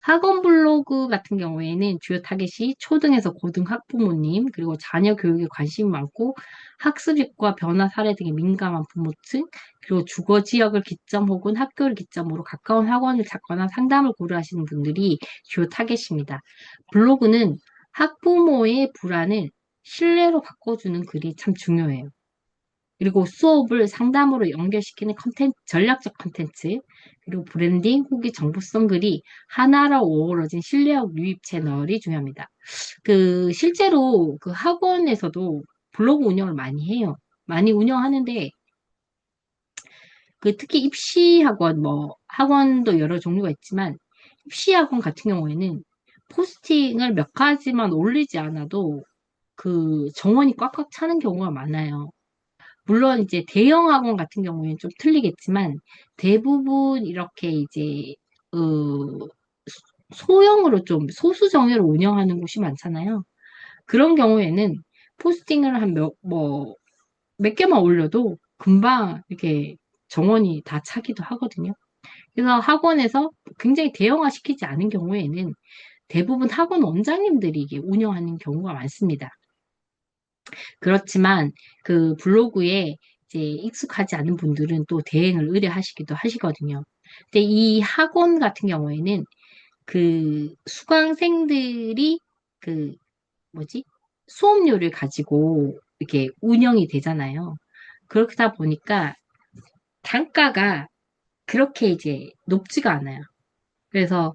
학원 블로그 같은 경우에는 주요 타겟이 초등에서 고등 학부모님, 그리고 자녀 교육에 관심이 많고 학습력과 변화 사례 등에 민감한 부모층, 그리고 주거 지역을 기점 혹은 학교를 기점으로 가까운 학원을 찾거나 상담을 고려하시는 분들이 주요 타겟입니다. 블로그는 학부모의 불안을 신뢰로 바꿔주는 글이 참 중요해요. 그리고 수업을 상담으로 연결시키는 컨텐츠, 전략적 컨텐츠, 그리고 브랜딩, 후기, 정보성 글이 하나로 어우러진 신뢰력 유입 채널이 중요합니다. 실제로 그 학원에서도 블로그 운영을 많이 해요. 많이 운영하는데, 특히 입시 학원, 뭐, 학원도 여러 종류가 있지만, 입시 학원 같은 경우에는 포스팅을 몇 가지만 올리지 않아도 정원이 꽉꽉 차는 경우가 많아요. 물론 이제 대형 학원 같은 경우에는 좀 틀리겠지만 대부분 이렇게 이제 어, 소형으로 좀 소수 정예로 운영하는 곳이 많잖아요. 그런 경우에는 포스팅을 몇 개만 올려도 금방 이렇게 정원이 다 차기도 하거든요. 그래서 학원에서 굉장히 대형화 시키지 않은 경우에는 대부분 학원 원장님들이 이게 운영하는 경우가 많습니다. 그렇지만 블로그에 이제 익숙하지 않은 분들은 또 대행을 의뢰하시기도 하시거든요. 근데 이 학원 같은 경우에는 수강생들이 그 뭐지? 수업료를 가지고 이렇게 운영이 되잖아요. 그렇다 보니까 단가가 그렇게 이제 높지가 않아요. 그래서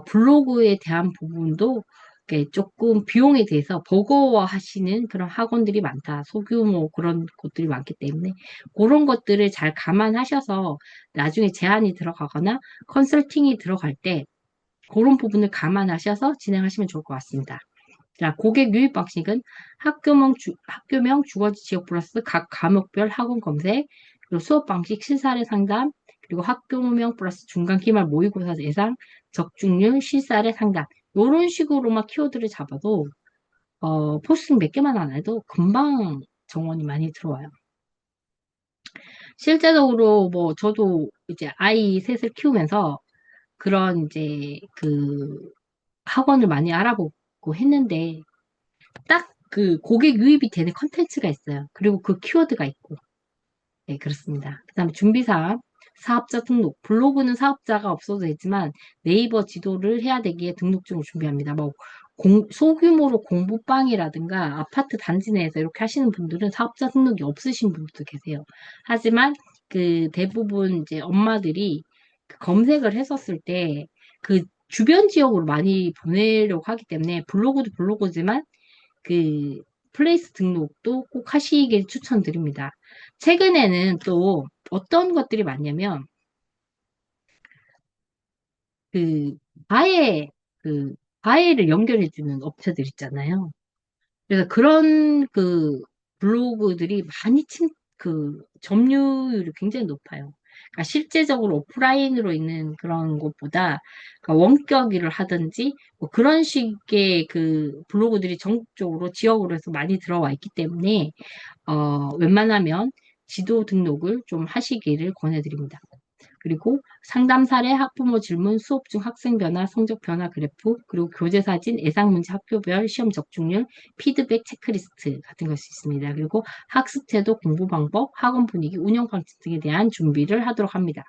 블로그에 대한 부분도 이렇게 조금 비용에 대해서 버거워하시는 그런 학원들이 많다. 소규모 그런 곳들이 많기 때문에 그런 것들을 잘 감안하셔서 나중에 제안이 들어가거나 컨설팅이 들어갈 때 그런 부분을 감안하셔서 진행하시면 좋을 것 같습니다. 자, 고객 유입 방식은 학교명 주거지 지역 플러스 각 과목별 학원 검색, 그리고 수업 방식 실사례 상담, 그리고 학교명 플러스 중간 기말 모의고사 예상, 적중률, 실사례 상담. 이런 식으로만 키워드를 잡아도, 포스팅 몇 개만 안 해도 금방 정원이 많이 들어와요. 실제적으로 저도 이제 아이 셋을 키우면서 그런 이제 학원을 많이 알아보고 했는데, 딱 고객 유입이 되는 컨텐츠가 있어요. 그리고 그 키워드가 있고. 네, 그렇습니다. 그 다음에 준비사항, 사업자 등록. 블로그는 사업자가 없어도 되지만 네이버 지도를 해야 되기에 등록증을 준비합니다. 소규모로 공부방이라든가 아파트 단지 내에서 이렇게 하시는 분들은 사업자 등록이 없으신 분들도 계세요. 하지만 대부분 이제 엄마들이 검색을 했었을 때 주변 지역으로 많이 보내려고 하기 때문에 블로그도 블로그지만 그 플레이스 등록도 꼭 하시길 추천드립니다. 최근에는 또 어떤 것들이 많냐면 그 바에 바에를 연결해주는 업체들 있잖아요. 그래서 그런 블로그들이 많이 점유율이 굉장히 높아요. 그러니까 실제적으로 오프라인으로 있는 그런 것보다 그러니까 원격을 하든지 뭐 그런 식의 블로그들이 전국적으로 지역으로 해서 많이 들어와 있기 때문에 웬만하면 지도 등록을 좀 하시기를 권해드립니다. 그리고 상담 사례, 학부모 질문, 수업 중 학생 변화, 성적 변화 그래프, 그리고 교재 사진, 예상 문제 학교별 시험 적중률, 피드백 체크리스트 같은 것이 있습니다. 그리고 학습 태도, 공부 방법, 학원 분위기, 운영 방식 등에 대한 준비를 하도록 합니다.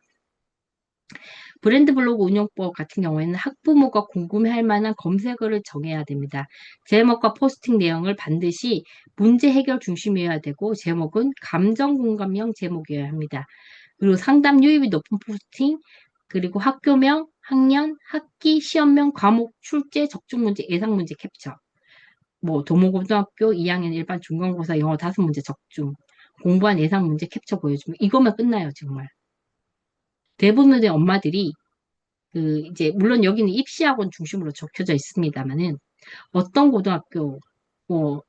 브랜드 블로그 운영법 같은 경우에는 학부모가 궁금해할 만한 검색어를 정해야 됩니다. 제목과 포스팅 내용을 반드시 문제 해결 중심이어야 되고 제목은 감정 공감형 제목이어야 합니다. 그리고 상담 유입이 높은 포스팅, 그리고 학교명, 학년, 학기, 시험명, 과목, 출제, 적중 문제, 예상 문제 캡처. 도모고등학교 2학년 일반 중간고사 영어 5문제 적중. 공부한 예상 문제 캡처 보여주면 이거면 끝나요, 정말. 대부분의 엄마들이 이제 물론 여기는 입시학원 중심으로 적혀져 있습니다만은 어떤 고등학교 뭐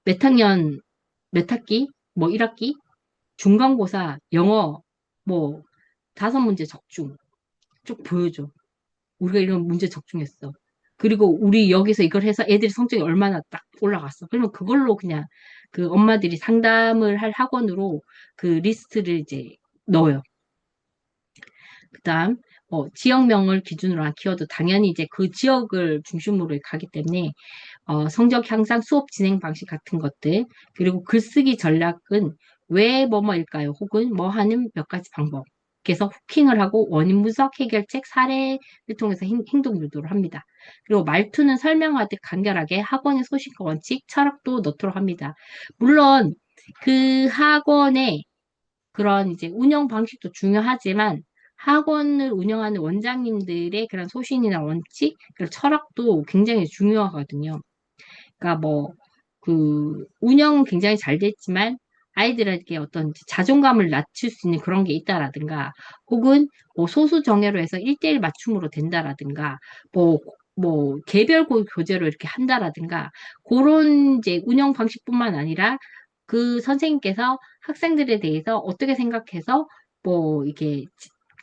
몇 학년 몇 학기 1학기 중간고사 영어 뭐 5문제 적중 쭉 보여줘. 우리가 이런 문제 적중했어. 그리고 우리 여기서 이걸 해서 애들이 성적이 얼마나 딱 올라갔어. 그러면 그걸로 그냥 엄마들이 상담을 할 학원으로 리스트를 이제 넣어요. 그다음 지역명을 기준으로 한 키워드, 당연히 이제 그 지역을 중심으로 가기 때문에, 성적 향상, 수업 진행 방식 같은 것들, 그리고 글쓰기 전략은 왜 뭐뭐일까요? 혹은 뭐 하는 몇 가지 방법. 그래서 후킹을 하고 원인 분석, 해결책, 사례를 통해서 행동 유도를 합니다. 그리고 말투는 설명하듯 간결하게 학원의 소신과 원칙, 철학도 넣도록 합니다. 물론 그 학원의 그런 이제 운영 방식도 중요하지만 학원을 운영하는 원장님들의 그런 소신이나 원칙, 그리고 철학도 굉장히 중요하거든요. 그러니까 뭐, 운영은 굉장히 잘 됐지만 아이들에게 어떤 자존감을 낮출 수 있는 그런 게 있다라든가, 혹은 뭐 소수 정예로 해서 1대1 맞춤으로 된다라든가, 뭐, 개별 교재로 이렇게 한다라든가, 그런 이제 운영 방식뿐만 아니라 그 선생님께서 학생들에 대해서 어떻게 생각해서 이렇게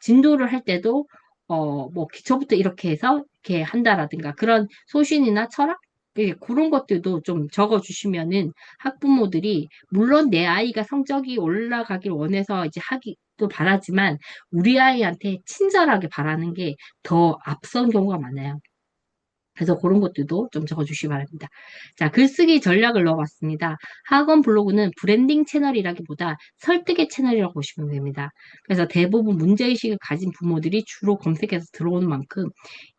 진도를 할 때도 기초부터 이렇게 해서 이렇게 한다라든가 그런 소신이나 철학 그런 것들도 좀 적어주시면은 학부모들이 물론 내 아이가 성적이 올라가길 원해서 이제 하기도 바라지만 우리 아이한테 친절하게 바라는 게 더 앞선 경우가 많아요. 그래서 그런 것들도 좀 적어주시기 바랍니다. 자, 글쓰기 전략을 넣어봤습니다. 학원 블로그는 브랜딩 채널이라기보다 설득의 채널이라고 보시면 됩니다. 그래서 대부분 문제의식을 가진 부모들이 주로 검색해서 들어오는 만큼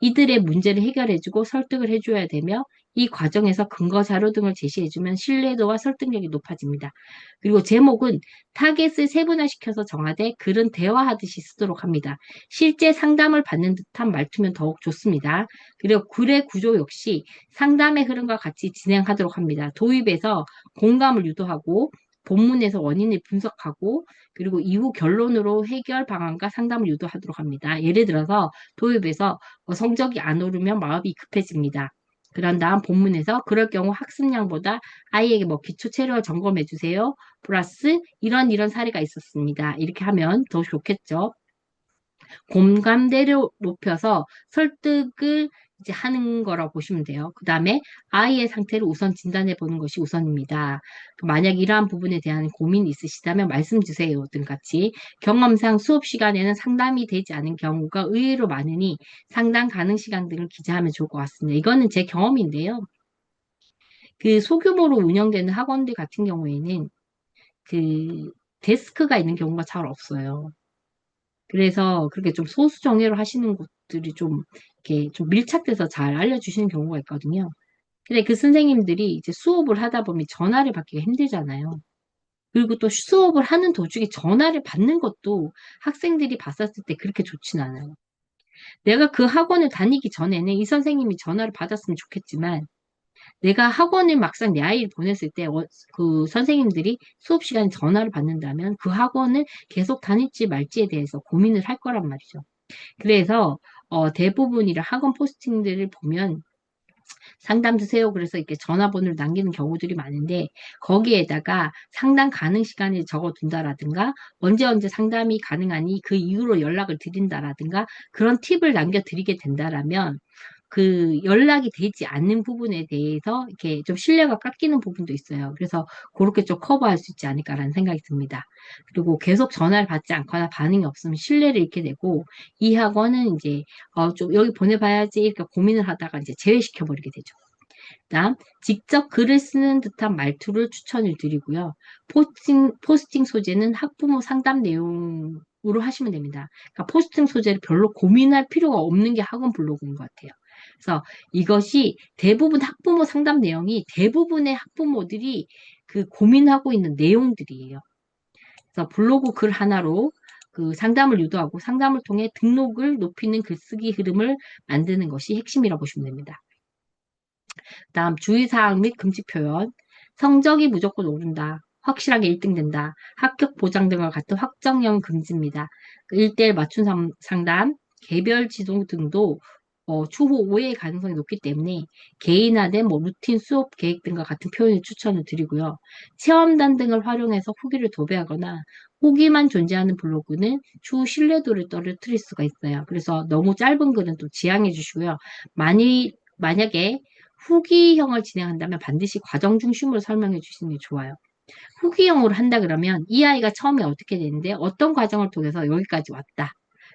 이들의 문제를 해결해주고 설득을 해줘야 되며 이 과정에서 근거 자료 등을 제시해주면 신뢰도와 설득력이 높아집니다. 그리고 제목은 타겟을 세분화시켜서 정하되 글은 대화하듯이 쓰도록 합니다. 실제 상담을 받는 듯한 말투면 더욱 좋습니다. 그리고 글의 구조 역시 상담의 흐름과 같이 진행하도록 합니다. 도입에서 공감을 유도하고 본문에서 원인을 분석하고 그리고 이후 결론으로 해결 방안과 상담을 유도하도록 합니다. 예를 들어서 도입에서 성적이 안 오르면 마음이 급해집니다. 그런 다음 본문에서 그럴 경우 학습량보다 아이에게 뭐 기초 체력을 점검해 주세요. 플러스 이런 사례가 있었습니다. 이렇게 하면 더 좋겠죠. 공감대를 높여서 설득을 이제 하는 거라고 보시면 돼요. 그 다음에 아이의 상태를 우선 진단해 보는 것이 우선입니다. 만약 이러한 부분에 대한 고민이 있으시다면 말씀 주세요. 등 같이 경험상 수업 시간에는 상담이 되지 않은 경우가 의외로 많으니 상담 가능 시간 등을 기재하면 좋을 것 같습니다. 이거는 제 경험인데요. 그 소규모로 운영되는 학원들 같은 경우에는 그 데스크가 있는 경우가 잘 없어요. 그래서 그렇게 좀 소수 정예로 하시는 곳들이 좀 이렇게 좀 밀착돼서 잘 알려주시는 경우가 있거든요. 근데 그 선생님들이 이제 수업을 하다 보면 전화를 받기가 힘들잖아요. 그리고 또 수업을 하는 도중에 전화를 받는 것도 학생들이 봤었을 때 그렇게 좋진 않아요. 내가 그 학원을 다니기 전에는 이 선생님이 전화를 받았으면 좋겠지만 내가 학원을 막상 내 아이를 보냈을 때 그 선생님들이 수업 시간에 전화를 받는다면 그 학원을 계속 다닐지 말지에 대해서 고민을 할 거란 말이죠. 그래서 대부분이라 학원 포스팅들을 보면 상담 주세요. 그래서 이렇게 전화번호를 남기는 경우들이 많은데 거기에다가 상담 가능 시간을 적어둔다라든가 언제 상담이 가능하니 그 이후로 연락을 드린다라든가 그런 팁을 남겨드리게 된다라면 그 연락이 되지 않는 부분에 대해서 이렇게 좀 신뢰가 깎이는 부분도 있어요. 그래서 그렇게 좀 커버할 수 있지 않을까라는 생각이 듭니다. 그리고 계속 전화를 받지 않거나 반응이 없으면 신뢰를 잃게 되고 이 학원은 이제 좀 여기 보내봐야지 이렇게 고민을 하다가 이제 제외시켜버리게 되죠. 다음, 직접 글을 쓰는 듯한 말투를 추천을 드리고요. 포스팅 소재는 학부모 상담 내용으로 하시면 됩니다. 그러니까 포스팅 소재를 별로 고민할 필요가 없는 게 학원 블로그인 것 같아요. 그래서 이것이 대부분 학부모 상담 내용이 대부분의 학부모들이 그 고민하고 있는 내용들이에요. 그래서 블로그 글 하나로 그 상담을 유도하고 상담을 통해 등록을 높이는 글쓰기 흐름을 만드는 것이 핵심이라고 보시면 됩니다. 다음 주의사항 및 금지 표현. 성적이 무조건 오른다. 확실하게 1등 된다. 합격 보장 등과 같은 확정형 금지입니다. 1대1 맞춤 상담, 개별 지도 등도 추후 오해의 가능성이 높기 때문에 개인화된 루틴 수업 계획 등과 같은 표현을 추천을 드리고요. 체험단 등을 활용해서 후기를 도배하거나 후기만 존재하는 블로그는 추후 신뢰도를 떨어뜨릴 수가 있어요. 그래서 너무 짧은 글은 또 지양해 주시고요. 만약에 후기형을 진행한다면 반드시 과정 중심으로 설명해 주시는 게 좋아요. 후기형으로 한다 그러면 이 아이가 처음에 어떻게 됐는데 어떤 과정을 통해서 여기까지 왔다.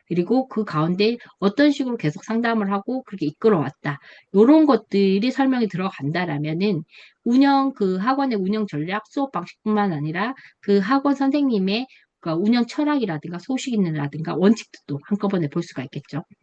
그리고 그 가운데 어떤 식으로 계속 상담을 하고 그렇게 이끌어왔다. 요런 것들이 설명이 들어간다라면은 그 학원의 운영 전략, 수업 방식뿐만 아니라 그 학원 선생님의 그 운영 철학이라든가 소식이라든가 원칙도 또 한꺼번에 볼 수가 있겠죠.